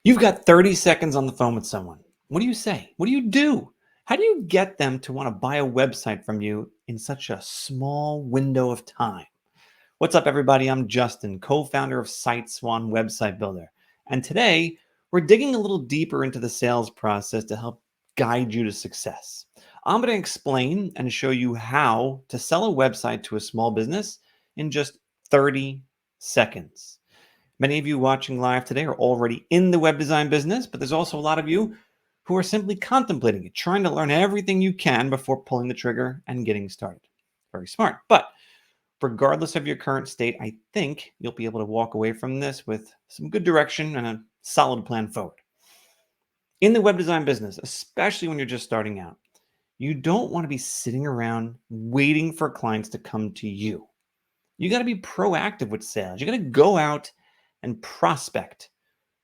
You've got 30 seconds on the phone with someone. What do you say? What do you do? How do you get them to want to buy a website from you in such a small window of time? What's up, everybody? I'm Justin, co-founder of SiteSwan Website Builder. And today, we're digging a little deeper into the sales process to help guide you to success. I'm going to explain and show you how to sell a website to a small business in just 30 seconds. Many of you watching live today are already in the web design business, but there's also a lot of you who are simply contemplating it, trying to learn everything you can before pulling the trigger and getting started. Very smart. But regardless of your current state, I think you'll be able to walk away from this with some good direction and a solid plan forward. In the web design business, especially when you're just starting out, you don't want to be sitting around waiting for clients to come to you. You got to be proactive with sales. You got to go out and prospect,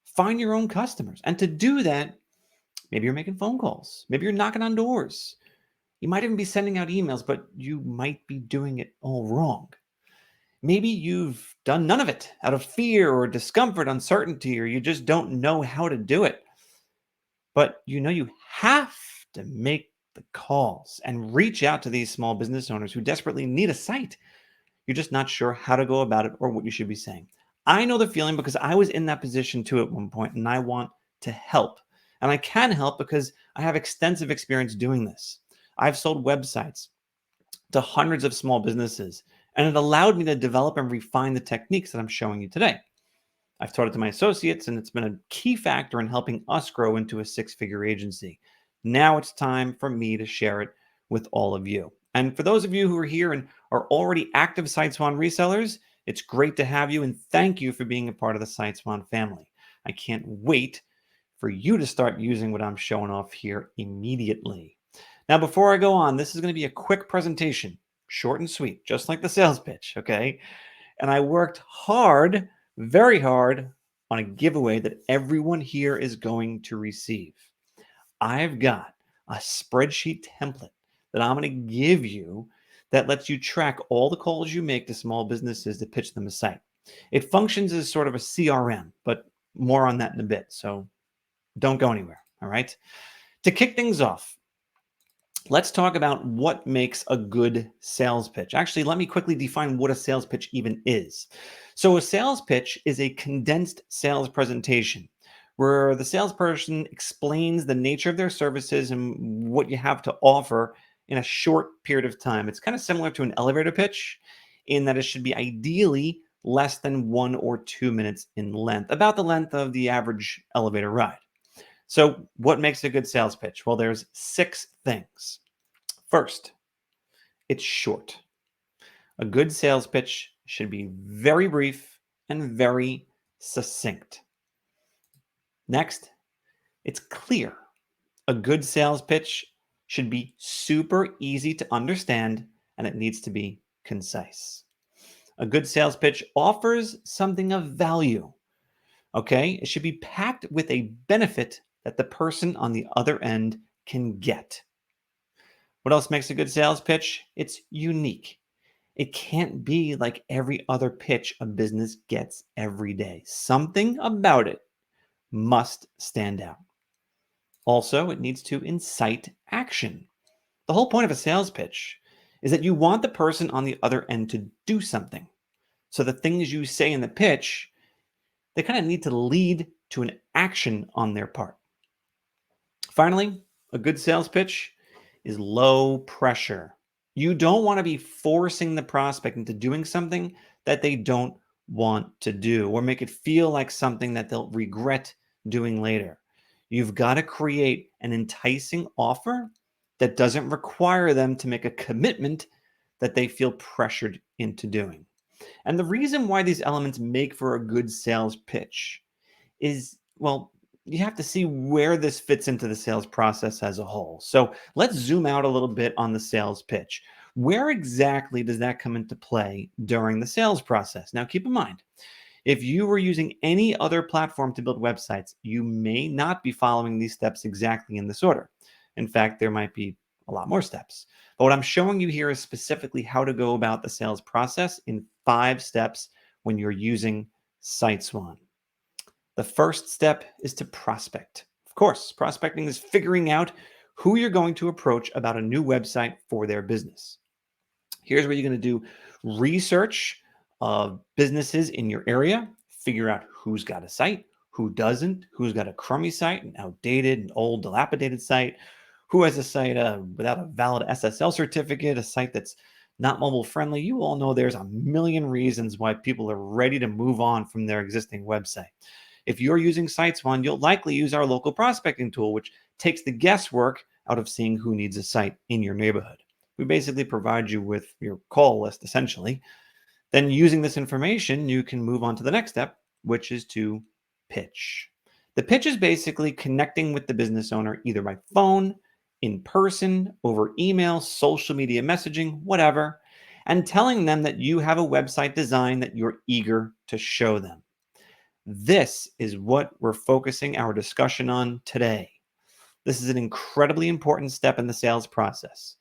find your own customers. And to do that, maybe you're making phone calls, maybe you're knocking on doors. You might even be sending out emails, but you might be doing it all wrong. Maybe you've done none of it out of fear or discomfort, uncertainty, or you just don't know how to do it. But you know you have to make the calls and reach out to these small business owners who desperately need a site. You're just not sure how to go about it or what you should be saying. I know the feeling because I was in that position too at one point, and I want to help. And I can help because I have extensive experience doing this. I've sold websites to hundreds of small businesses, and it allowed me to develop and refine the techniques that I'm showing you today. I've taught it to my associates, and it's been a key factor in helping us grow into a six-figure agency. Now it's time for me to share it with all of you. And for those of you who are here and are already active SiteSwan resellers, it's great to have you, and thank you for being a part of the SiteSwan family. I can't wait for you to start using what I'm showing off here immediately. Now, before I go on, this is going to be a quick presentation, short and sweet, just like the sales pitch, okay? And I worked hard, very hard, on a giveaway that everyone here is going to receive. I've got a spreadsheet template that I'm going to give you that lets you track all the calls you make to small businesses to pitch them a site. It functions as sort of a CRM, but more on that in a bit. So don't go anywhere. All right. To kick things off, let's talk about what makes a good sales pitch. Actually, let me quickly define what a sales pitch even is. So a sales pitch is a condensed sales presentation where the salesperson explains the nature of their services and what you have to offer in a short period of time. It's kind of similar to an elevator pitch in that it should be ideally less than 1 or 2 minutes in length, about the length of the average elevator ride. So what makes a good sales pitch? Well, there's 6 things. First, it's short. A good sales pitch should be very brief and very succinct. Next, it's clear. A good sales pitch should be super easy to understand, and it needs to be concise. A good sales pitch offers something of value. Okay, it should be packed with a benefit that the person on the other end can get. What else makes a good sales pitch? It's unique. It can't be like every other pitch a business gets every day. Something about it must stand out. Also, it needs to incite action. The whole point of a sales pitch is that you want the person on the other end to do something. So the things you say in the pitch, they kind of need to lead to an action on their part. Finally, a good sales pitch is low pressure. You don't want to be forcing the prospect into doing something that they don't want to do or make it feel like something that they'll regret doing later. You've got to create an enticing offer that doesn't require them to make a commitment that they feel pressured into doing. And the reason why these elements make for a good sales pitch is, well, you have to see where this fits into the sales process as a whole. So let's zoom out a little bit on the sales pitch. Where exactly does that come into play during the sales process? Now, keep in mind, if you were using any other platform to build websites, you may not be following these steps exactly in this order. In fact, there might be a lot more steps. But what I'm showing you here is specifically how to go about the sales process in 5 steps when you're using SiteSwan. The first step is to prospect. Of course, prospecting is figuring out who you're going to approach about a new website for their business. Here's where you're going to do research of businesses in your area, figure out who's got a site, who doesn't, who's got a crummy site, an outdated, an old, dilapidated site, who has a site without a valid SSL certificate, a site that's not mobile friendly. You all know there's a million reasons why people are ready to move on from their existing website. If you're using SiteSwan, you'll likely use our local prospecting tool, which takes the guesswork out of seeing who needs a site in your neighborhood. We basically provide you with your call list, essentially. Then using this information, you can move on to the next step, which is to pitch. The pitch is basically connecting with the business owner either by phone, in person, over email, social media messaging, whatever, and telling them that you have a website design that you're eager to show them. This is what we're focusing our discussion on today. This is an incredibly important step in the sales process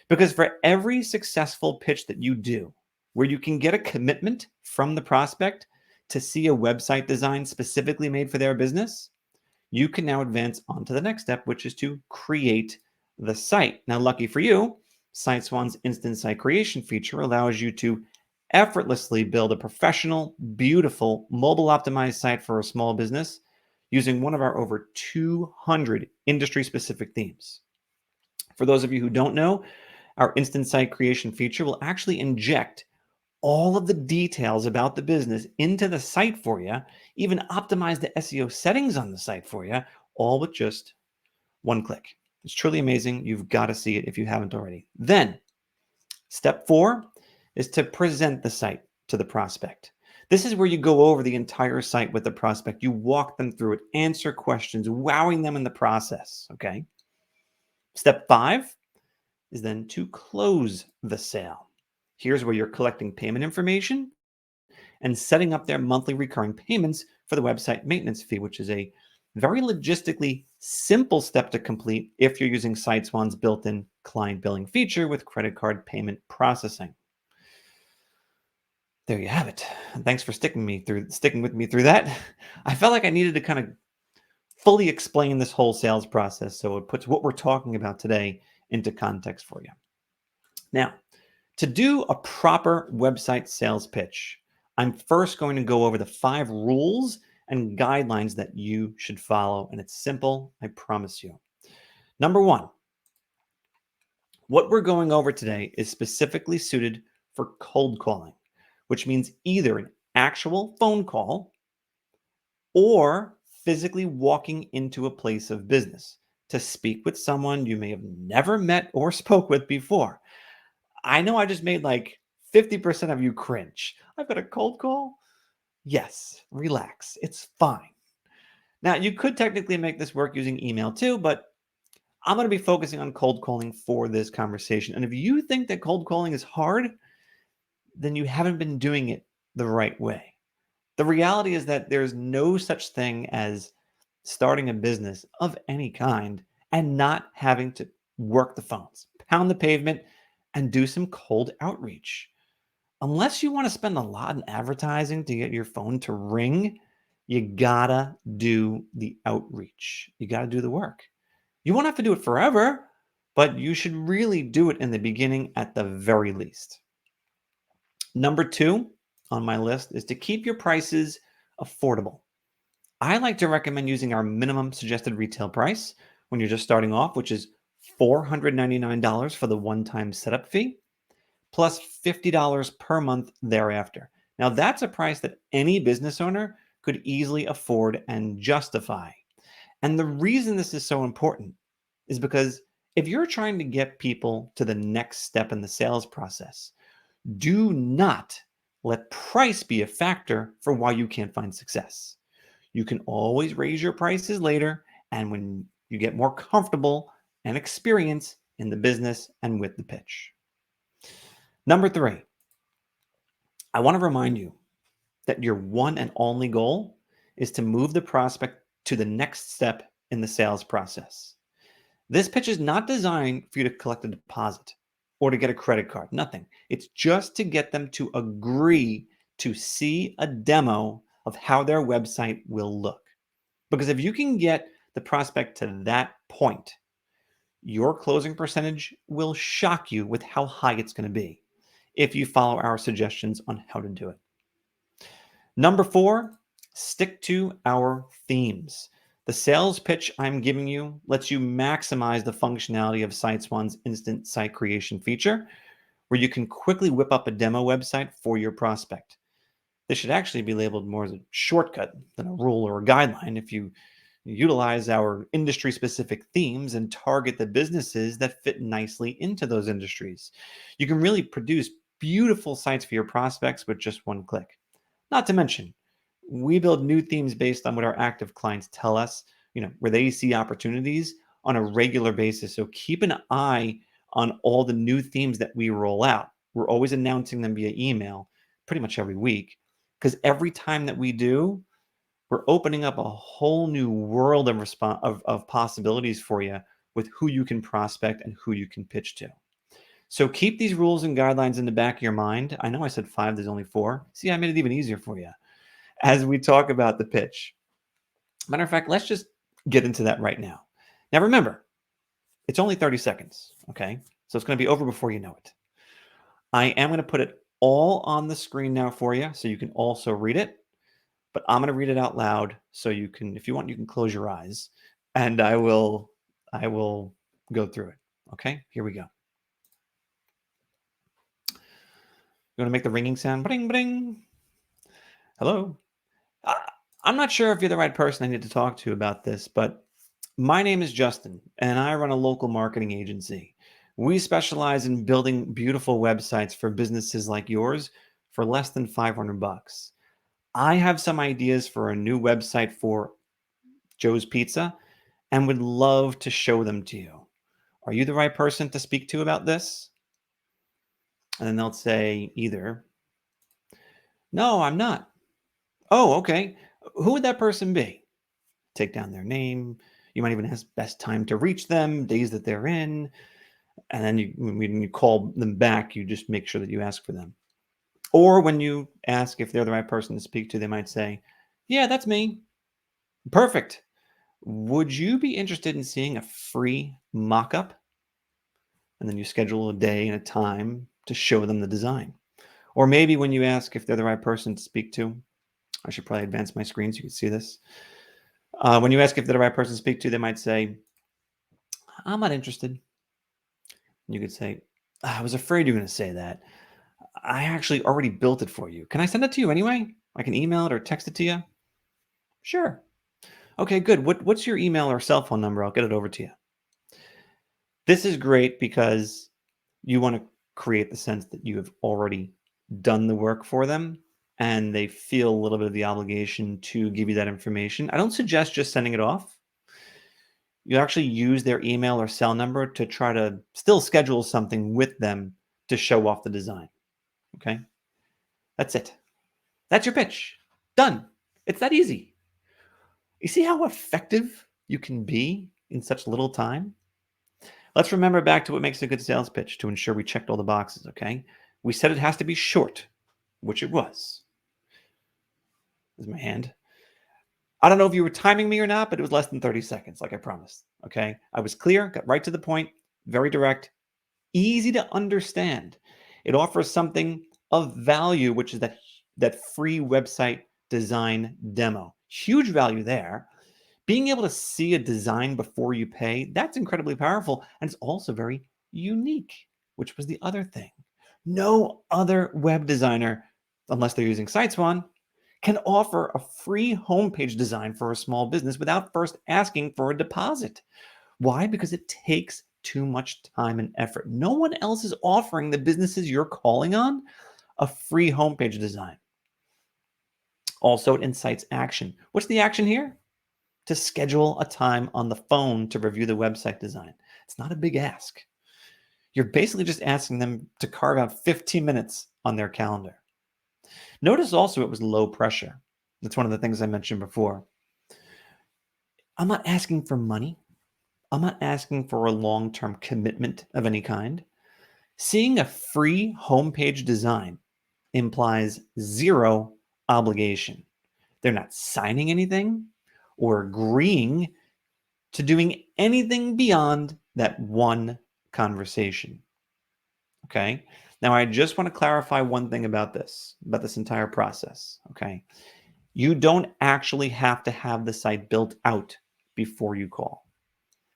because for every successful pitch that you do, where you can get a commitment from the prospect to see a website design specifically made for their business, you can now advance on to the next step, which is to create the site. Now, lucky for you, SiteSwan's instant site creation feature allows you to effortlessly build a professional, beautiful, mobile optimized site for a small business using one of our over 200 industry specific themes. For those of you who don't know, our instant site creation feature will actually inject all of the details about the business into the site for you, even optimize the SEO settings on the site for you, all with just one click. It's truly amazing. You've got to see it if you haven't already. Then, step 4 is to present the site to the prospect. This is where you go over the entire site with the prospect. You walk them through it, answer questions, wowing them in the process, okay? Step 5 is then to close the sale. Here's where you're collecting payment information and setting up their monthly recurring payments for the website maintenance fee, which is a very logistically simple step to complete if you're using SiteSwan's built-in client billing feature with credit card payment processing. There you have it. Thanks for sticking with me through that. I felt like I needed to kind of fully explain this whole sales process so it puts what we're talking about today into context for you. Now, to do a proper website sales pitch, I'm first going to go over the 5 rules and guidelines that you should follow, and it's simple, I promise you. Number 1, what we're going over today is specifically suited for cold calling, which means either an actual phone call or physically walking into a place of business to speak with someone you may have never met or spoke with before. I know I just made like 50% of you cringe. I've got a cold call. Yes, relax. It's fine. Now, you could technically make this work using email too, but I'm going to be focusing on cold calling for this conversation. And if you think that cold calling is hard, then you haven't been doing it the right way. The reality is that there's no such thing as starting a business of any kind and not having to work the phones, pound the pavement, and do some cold outreach. Unless you want to spend a lot in advertising to get your phone to ring, you gotta do the outreach. You gotta do the work. You won't have to do it forever, but you should really do it in the beginning at the very least. Number 2 on my list is to keep your prices affordable. I like to recommend using our minimum suggested retail price when you're just starting off, which is $499 for the one-time setup fee, plus $50 per month thereafter. Now, that's a price that any business owner could easily afford and justify. And the reason this is so important is because if you're trying to get people to the next step in the sales process, do not let price be a factor for why you can't find success. You can always raise your prices later, and when you get more comfortable and experience in the business and with the pitch. Number 3, I want to remind you that your one and only goal is to move the prospect to the next step in the sales process. This pitch is not designed for you to collect a deposit or to get a credit card, nothing. It's just to get them to agree to see a demo of how their website will look. Because if you can get the prospect to that point, your closing percentage will shock you with how high it's going to be if you follow our suggestions on how to do it. Number 4, stick to our themes. The sales pitch I'm giving you lets you maximize the functionality of SiteSwan's instant site creation feature, where you can quickly whip up a demo website for your prospect. This should actually be labeled more as a shortcut than a rule or a guideline if you utilize our industry-specific themes and target the businesses that fit nicely into those industries. You can really produce beautiful sites for your prospects with just one click. Not to mention, we build new themes based on what our active clients tell us, where they see opportunities on a regular basis. So keep an eye on all the new themes that we roll out. We're always announcing them via email pretty much every week, because every time that we do, we're opening up a whole new world of possibilities for you with who you can prospect and who you can pitch to. So keep these rules and guidelines in the back of your mind. I know I said 5, there's only 4. See, I made it even easier for you as we talk about the pitch. Matter of fact, let's just get into that right now. Now remember, it's only 30 seconds, okay? So it's going to be over before you know it. I am going to put it all on the screen now for you so you can also read it, but I'm going to read it out loud so you can, if you want, you can close your eyes and I will go through it. Okay, here we go. You want to make the ringing sound? Bring, bring. Hello. I'm not sure if you're the right person I need to talk to about this, but my name is Justin, and I run a local marketing agency. We specialize in building beautiful websites for businesses like yours for less than $500. I have some ideas for a new website for Joe's Pizza and would love to show them to you. Are you the right person to speak to about this? And then they'll say either, no, I'm not. Oh, okay. Who would that person be? Take down their name. You might even ask best time to reach them, days that they're in. And then when you call them back, you just make sure that you ask for them. Or when you ask if they're the right person to speak to, they might say, yeah, that's me. Perfect. Would you be interested in seeing a free mock-up? And then you schedule a day and a time to show them the design. Or maybe when you ask if they're the right person to speak to, I should probably advance my screen so you can see this. When you ask if they're the right person to speak to, they might say, I'm not interested. You could say, I was afraid you were going to say that. I actually already built it for you. Can I send it to you anyway? I can email it or text it to you. Sure. Okay, good. What's your email or cell phone number? I'll get it over to you. This is great because you want to create the sense that you have already done the work for them and they feel a little bit of the obligation to give you that information. I don't suggest just sending it off. You actually use their email or cell number to try to still schedule something with them to show off the design. Okay? That's it. That's your pitch. Done. It's that easy. You see how effective you can be in such little time? Let's remember back to what makes a good sales pitch to ensure we checked all the boxes, okay? We said it has to be short, which it was. There's my hand. I don't know if you were timing me or not, but it was less than 30 seconds, like I promised, okay? I was clear, got right to the point, very direct, easy to understand. It offers something of value, which is that free website design demo. Huge value there. Being able to see a design before you pay, that's incredibly powerful. And it's also very unique, which was the other thing. No other web designer, unless they're using SiteSwan, can offer a free homepage design for a small business without first asking for a deposit. Why? Because it takes too much time and effort. No one else is offering the businesses you're calling on a free homepage design. Also, it incites action. What's the action here? To schedule a time on the phone to review the website design. It's not a big ask. You're basically just asking them to carve out 15 minutes on their calendar. Notice also it was low pressure. That's one of the things I mentioned before. I'm not asking for money. I'm not asking for a long-term commitment of any kind. Seeing a free homepage design implies zero obligation. They're not signing anything. or agreeing to doing anything beyond that one conversation. Okay. Now, I just want to clarify one thing about this entire process. Okay. You don't actually have to have the site built out before you call.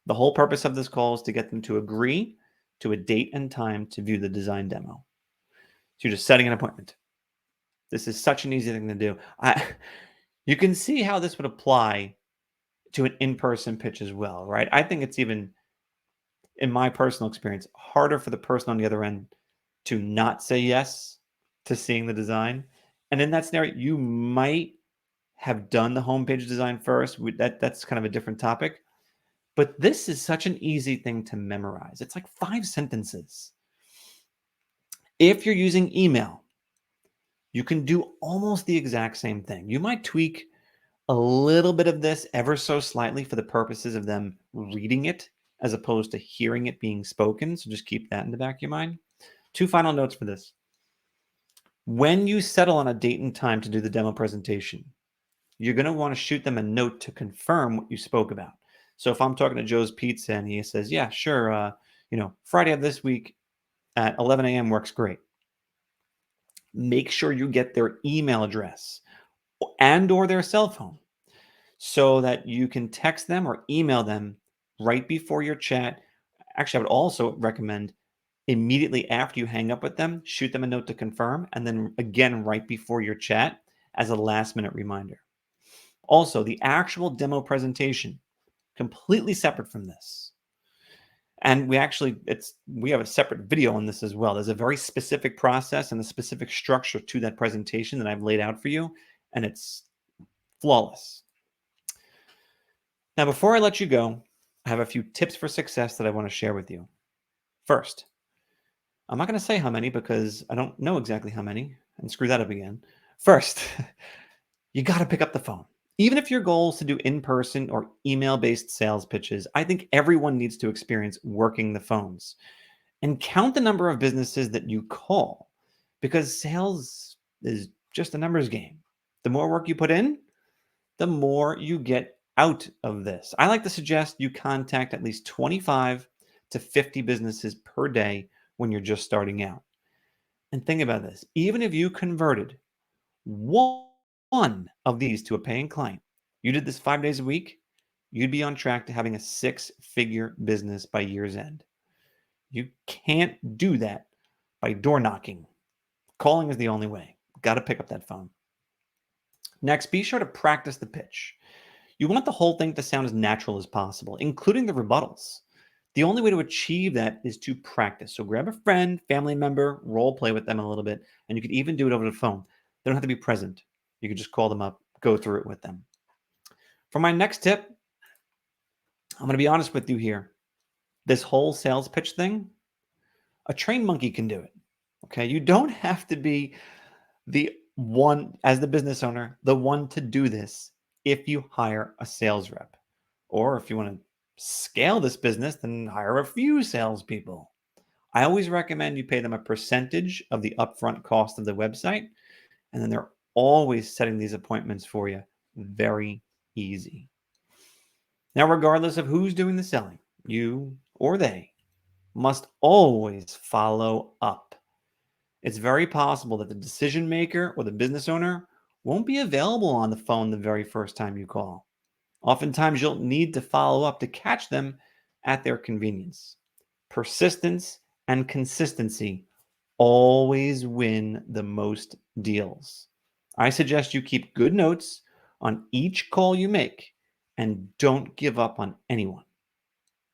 The whole purpose of this call is to get them to agree to a date and time to view the design demo. So you're just setting an appointment. This is such an easy thing to do. You can see how this would apply to an in-person pitch as well, right? I think it's even, in my personal experience, harder for the person on the other end to not say yes to seeing the design. And in that scenario, you might have done the homepage design first. That's kind of a different topic. But this is such an easy thing to memorize. It's like 5 sentences. If you're using email, you can do almost the exact same thing. You might tweak a little bit of this ever so slightly for the purposes of them reading it as opposed to hearing it being spoken. So just keep that in the back of your mind. 2 final notes for this. When you settle on a date and time to do the demo presentation, you're going to want to shoot them a note to confirm what you spoke about. So if I'm talking to Joe's Pizza and he says, yeah, sure, Friday of this week at 11 a.m. works great. Make sure you get their email address and or their cell phone so that you can text them or email them right before your chat. Actually, I would also recommend immediately after you hang up with them, shoot them a note to confirm, and then again right before your chat as a last-minute reminder. Also, the actual demo presentation, completely separate from this. And we have a separate video on this as well. There's a very specific process and a specific structure to that presentation that I've laid out for you, and it's flawless. Now, before I let you go, I have a few tips for success that I want to share with you. First, I'm not going to say how many because I don't know exactly how many, and screw that up again. First, you got to pick up the phone. Even if your goal is to do in-person or email-based sales pitches, I think everyone needs to experience working the phones. And count the number of businesses that you call, because sales is just a numbers game. The more work you put in, the more you get out of this. I like to suggest you contact at least 25 to 50 businesses per day when you're just starting out. And think about this. Even if you converted one of these to a paying client, you did this 5 days a week, you'd be on track to having a 6-figure business by year's end. You can't do that by door knocking. Calling is the only way. Got to pick up that phone. Next, be sure to practice the pitch. You want the whole thing to sound as natural as possible, including the rebuttals. The only way to achieve that is to practice. So grab a friend, family member, role play with them a little bit, and you could even do it over the phone. They don't have to be present. You could just call them up, go through it with them. For my next tip, I'm going to be honest with you here. This whole sales pitch thing, a trained monkey can do it. Okay, you don't have to be the one, as the business owner, the one to do this if you hire a sales rep. Or if you want to scale this business, then hire a few salespeople. I always recommend you pay them a percentage of the upfront cost of the website, and then they're always setting these appointments for you. Very easy. Now, regardless of who's doing the selling, you or they must always follow up. It's very possible that the decision maker or the business owner won't be available on the phone the very first time you call. Oftentimes, you'll need to follow up to catch them at their convenience. Persistence and consistency always win the most deals. I suggest you keep good notes on each call you make and don't give up on anyone.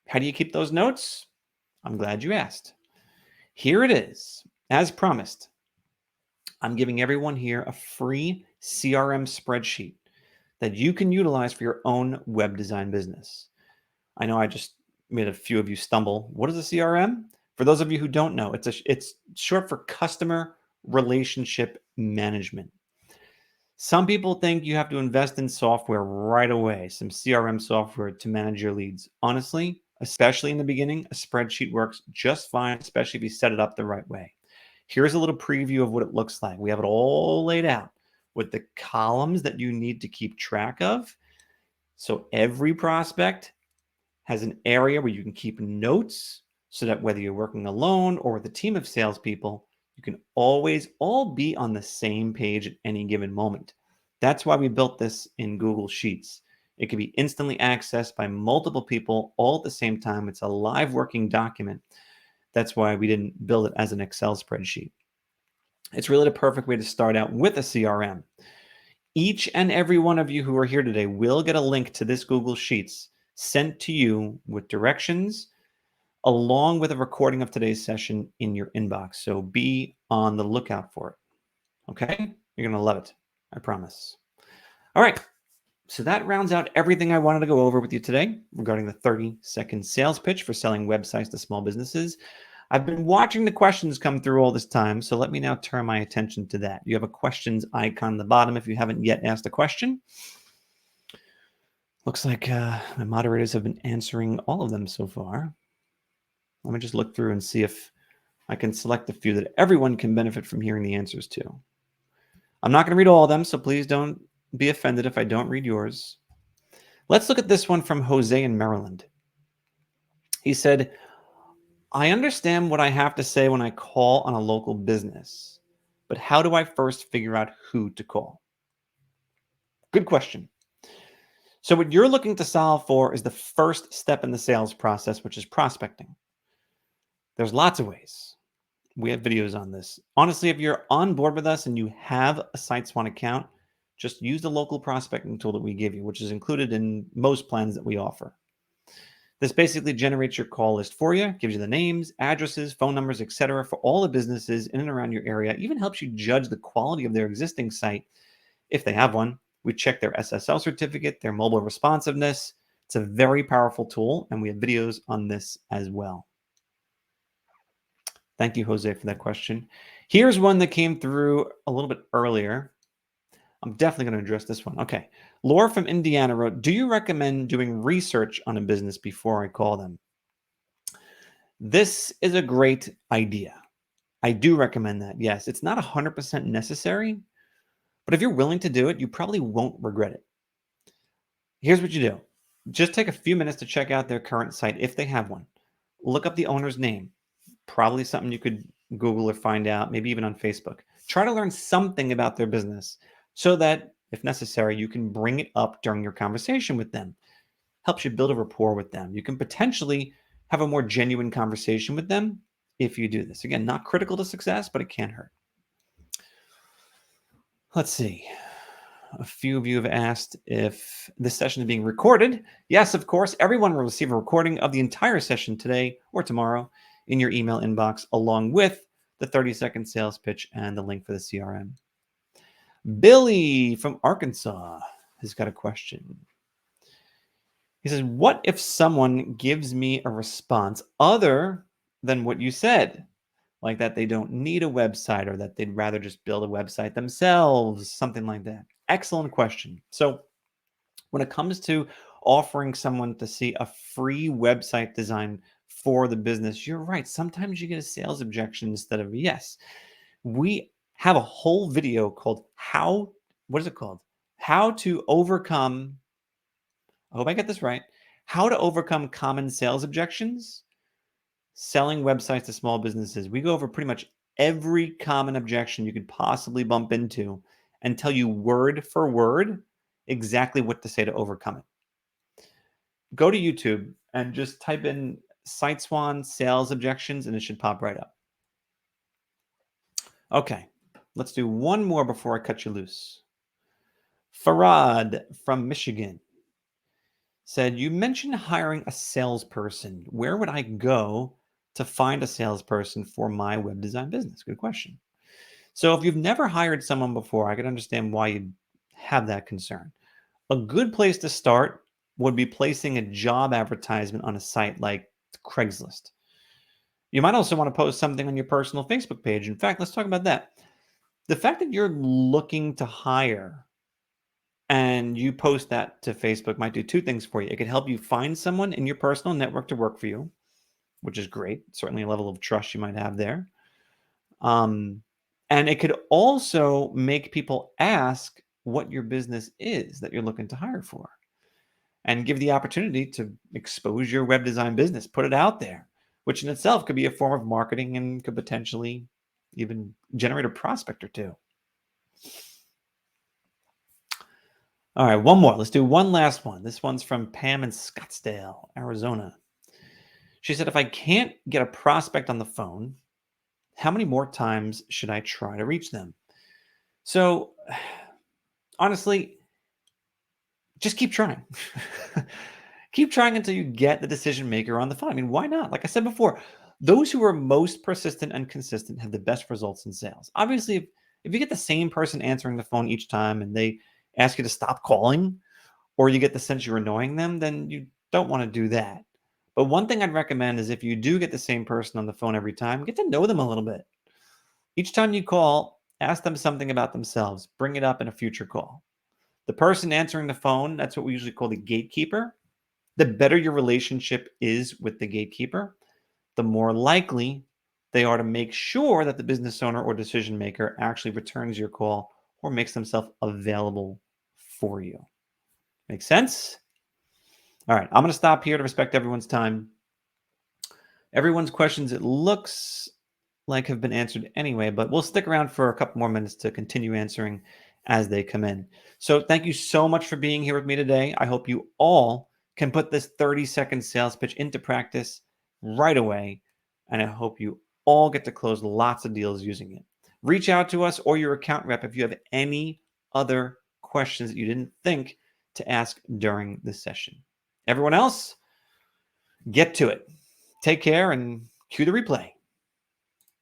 How do you keep those notes? I'm glad you asked. Here it is. As promised, I'm giving everyone here a free CRM spreadsheet that you can utilize for your own web design business. I know I just made a few of you stumble. What is a CRM? For those of you who don't know, it's short for customer relationship management. Some people think you have to invest in software right away, some CRM software to manage your leads. Honestly, especially in the beginning, a spreadsheet works just fine, especially if you set it up the right way. Here's a little preview of what it looks like. We have it all laid out with the columns that you need to keep track of. So every prospect has an area where you can keep notes so that whether you're working alone or with a team of salespeople, you can always all be on the same page at any given moment. That's why we built this in Google Sheets. It can be instantly accessed by multiple people all at the same time. It's a live working document. That's why we didn't build it as an Excel spreadsheet. It's really the perfect way to start out with a CRM. Each and every one of you who are here today will get a link to this Google Sheets sent to you with directions along with a recording of today's session in your inbox. So be on the lookout for it. Okay? You're going to love it. I promise. All right. So that rounds out everything I wanted to go over with you today regarding the 30-second sales pitch for selling websites to small businesses. I've been watching the questions come through all this time, so let me now turn my attention to that. You have a questions icon on the bottom if you haven't yet asked a question. Looks like my moderators have been answering all of them so far. Let me just look through and see if I can select a few that everyone can benefit from hearing the answers to. I'm not going to read all of them, so please don't be offended if I don't read yours. Let's look at this one from Jose in Maryland. He said, I understand what I have to say when I call on a local business, but how do I first figure out who to call? Good question. So what you're looking to solve for is the first step in the sales process, which is prospecting. There's lots of ways. We have videos on this. Honestly, if you're on board with us and you have a SiteSwan account, just use the local prospecting tool that we give you, which is included in most plans that we offer. This basically generates your call list for you, gives you the names, addresses, phone numbers, etc. for all the businesses in and around your area, even helps you judge the quality of their existing site if they have one. We check their SSL certificate, their mobile responsiveness. It's a very powerful tool, and we have videos on this as well. Thank you, Jose, for that question. Here's one that came through a little bit earlier. I'm definitely going to address this one. Okay. Laura from Indiana wrote, do you recommend doing research on a business before I call them? This is a great idea. I do recommend that. Yes, it's not 100% necessary, but if you're willing to do it, you probably won't regret it. Here's what you do. Just take a few minutes to check out their current site if they have one. Look up the owner's name. Probably something you could Google or find out, maybe even on Facebook. Try to learn something about their business so that, if necessary, you can bring it up during your conversation with them. Helps you build a rapport with them. You can potentially have a more genuine conversation with them if you do this. Again, not critical to success, but it can hurt. Let's see. A few of you have asked if this session is being recorded. Yes, of course. Everyone will receive a recording of the entire session today or tomorrow in your email inbox, along with the 30-second sales pitch and the link for the CRM. Billy from Arkansas has got a question. He says, what if someone gives me a response other than what you said? Like that they don't need a website or that they'd rather just build a website themselves, something like that. Excellent question. So when it comes to offering someone to see a free website design for the business, you're right. Sometimes you get a sales objection instead of a yes. We have a whole video called what is it called? How to overcome, I hope I get this right, how to overcome common sales objections, selling websites to small businesses. We go over pretty much every common objection you could possibly bump into and tell you word for word exactly what to say to overcome it. Go to YouTube and just type in SiteSwan sales objections and it should pop right up. Okay, let's do one more before I cut you loose. Farad from Michigan said, you mentioned hiring a salesperson. Where would I go to find a salesperson for my web design business? Good question. So if you've never hired someone before, I can understand why you'd have that concern. A good place to start would be placing a job advertisement on a site like Craigslist. You might also want to post something on your personal Facebook page. In fact, let's talk about that. The fact that you're looking to hire and you post that to Facebook might do two things for you. It could help you find someone in your personal network to work for you, which is great. Certainly a level of trust you might have there. And it could also make people ask what your business is that you're looking to hire for. and give the opportunity to expose your web design business, put it out there, which in itself could be a form of marketing and could potentially even generate a prospect or two. All right, one more. Let's do one last one. This one's from Pam in Scottsdale, Arizona. She said, if I can't get a prospect on the phone, how many more times should I try to reach them? So, honestly, just keep trying. Keep trying until you get the decision maker on the phone. I mean, why not? Like I said before, those who are most persistent and consistent have the best results in sales. Obviously, if you get the same person answering the phone each time and they ask you to stop calling, or you get the sense you're annoying them, then you don't want to do that. But one thing I'd recommend is if you do get the same person on the phone every time, get to know them a little bit. Each time you call, ask them something about themselves. Bring it up in a future call. The person answering the phone, that's what we usually call the gatekeeper. The better your relationship is with the gatekeeper, the more likely they are to make sure that the business owner or decision maker actually returns your call or makes themselves available for you. Make sense? All right, I'm going to stop here to respect everyone's time. Everyone's questions, it looks like, have been answered anyway, but we'll stick around for a couple more minutes to continue answering as they come in. So thank you so much for being here with me today. I hope you all can put this 30-second sales pitch into practice right away, and I hope you all get to close lots of deals using it. Reach out to us or your account rep if you have any other questions that you didn't think to ask during the session. Everyone else, get to it. Take care and cue the replay.